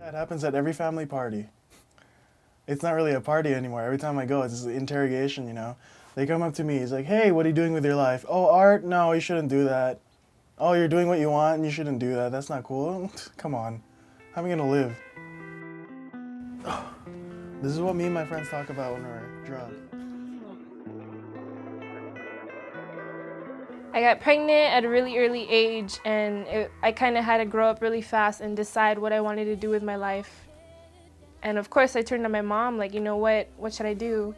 It happens at every family party. It's not really a party anymore. Every time I go, it's just an interrogation, you know? They come up to me, it's like, hey, what are you doing with your life? Oh, art? No, you shouldn't do that. Oh, you're doing what you want and you shouldn't do that. That's not cool. Come on. How am I gonna live? This is what me and my friends talk about when we're drunk. I got pregnant at a really early age, and I kind of had to grow up really fast and decide what I wanted to do with my life. And of course, I turned to my mom, like, you know what should I do?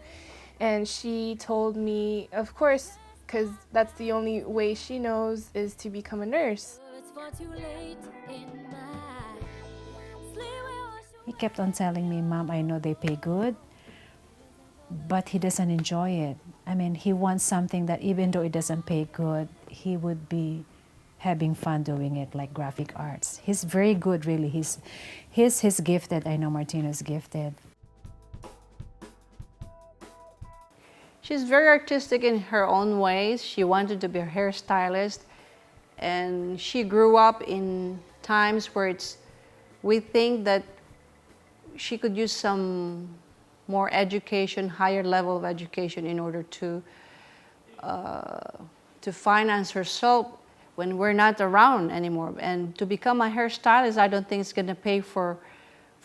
And she told me, of course, because that's the only way she knows, is to become a nurse. He kept on telling me, Mom, I know they pay good, but he doesn't enjoy it. I mean, he wants something that even though it doesn't pay good, he would be having fun doing it, like graphic arts. He's very good, really. He's gifted. I know Martino's gifted. She's very artistic in her own ways. She wanted to be a hairstylist, and she grew up in times where we think that she could use some more education, higher level of education in order to finance herself when we're not around anymore. And to become a hairstylist, I don't think it's going to pay for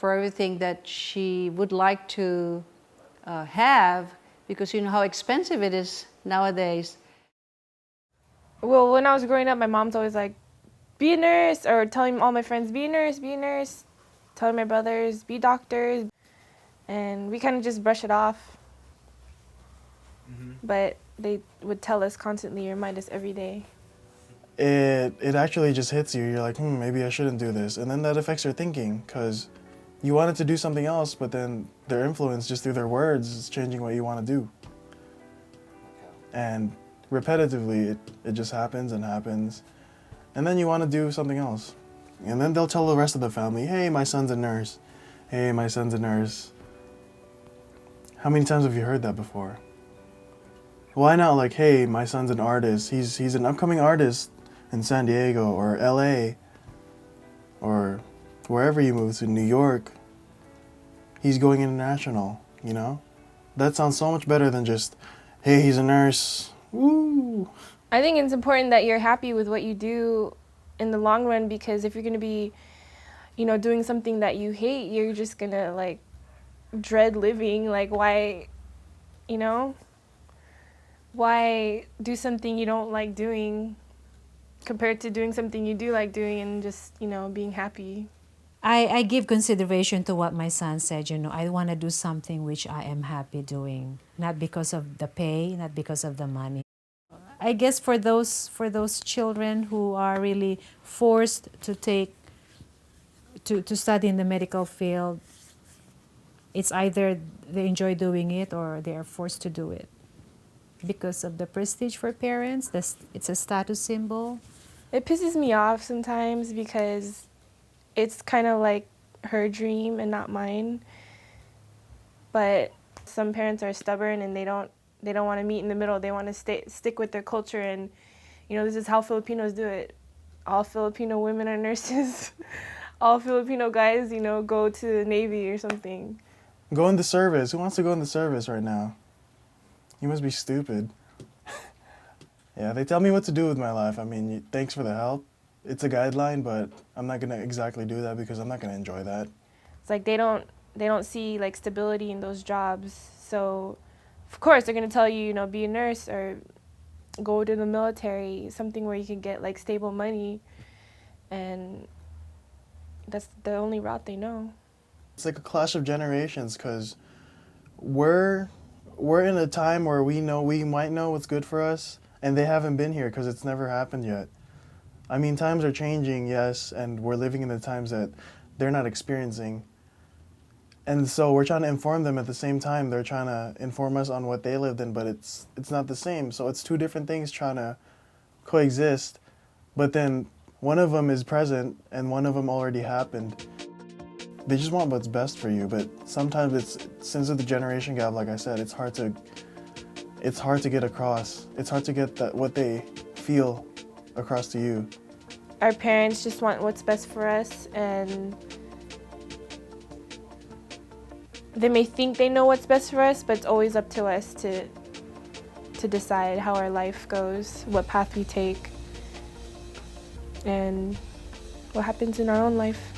everything that she would like to have, because you know how expensive it is nowadays. Well, when I was growing up, my mom's always like, be a nurse, or telling all my friends, be a nurse, be a nurse. Telling my brothers, be doctors. And we kind of just brush it off. But they would tell us constantly, remind us every day. It actually just hits you. You're like, maybe I shouldn't do this. And then that affects your thinking, because you wanted to do something else, but then their influence just through their words is changing what you want to do. And repetitively, it just happens and happens. And then you want to do something else. And then they'll tell the rest of the family, hey, my son's a nurse. Hey, my son's a nurse. How many times have you heard that before? Why not like, hey, my son's an artist. He's an upcoming artist in San Diego or LA or wherever you move to, New York. He's going international, you know? That sounds so much better than just, hey, he's a nurse. Woo! I think it's important that you're happy with what you do in the long run, because if you're going to be, you know, doing something that you hate, you're just going to like dread living. Like, why, you know, why do something you don't like doing compared to doing something you do like doing and just, you know, being happy? I give consideration to what my son said, you know, I want to do something which I am happy doing, not because of the pay, not because of the money. I guess for those children who are really forced to study in the medical field, it's either they enjoy doing it or they are forced to do it. Because of the prestige for parents, it's a status symbol. It pisses me off sometimes because it's kind of like her dream and not mine. But some parents are stubborn and they don't want to meet in the middle. They want to stick with their culture, and you know, this is how Filipinos do it. All Filipino women are nurses. All Filipino guys, you know, go to the Navy or something. Go in the service. Who wants to go in the service right now? You must be stupid. Yeah, they tell me what to do with my life. I mean, thanks for the help. It's a guideline, but I'm not going to exactly do that because I'm not going to enjoy that. It's like they don't see like stability in those jobs. So, of course, they're going to tell you, you know, be a nurse or go to the military, something where you can get like stable money. And that's the only route they know. It's like a clash of generations, because we're in a time where we might know what's good for us, and they haven't been here because it's never happened yet. I mean, times are changing, yes, and we're living in the times that they're not experiencing. And so we're trying to inform them at the same time. They're trying to inform us on what they lived in, but it's not the same. So it's two different things trying to coexist. But then one of them is present and one of them already happened. They just want what's best for you, but sometimes since of the generation gap, like I said, it's hard to get across. It's hard to get what they feel across to you. Our parents just want what's best for us, and they may think they know what's best for us, but it's always up to us to decide how our life goes, what path we take, and what happens in our own life.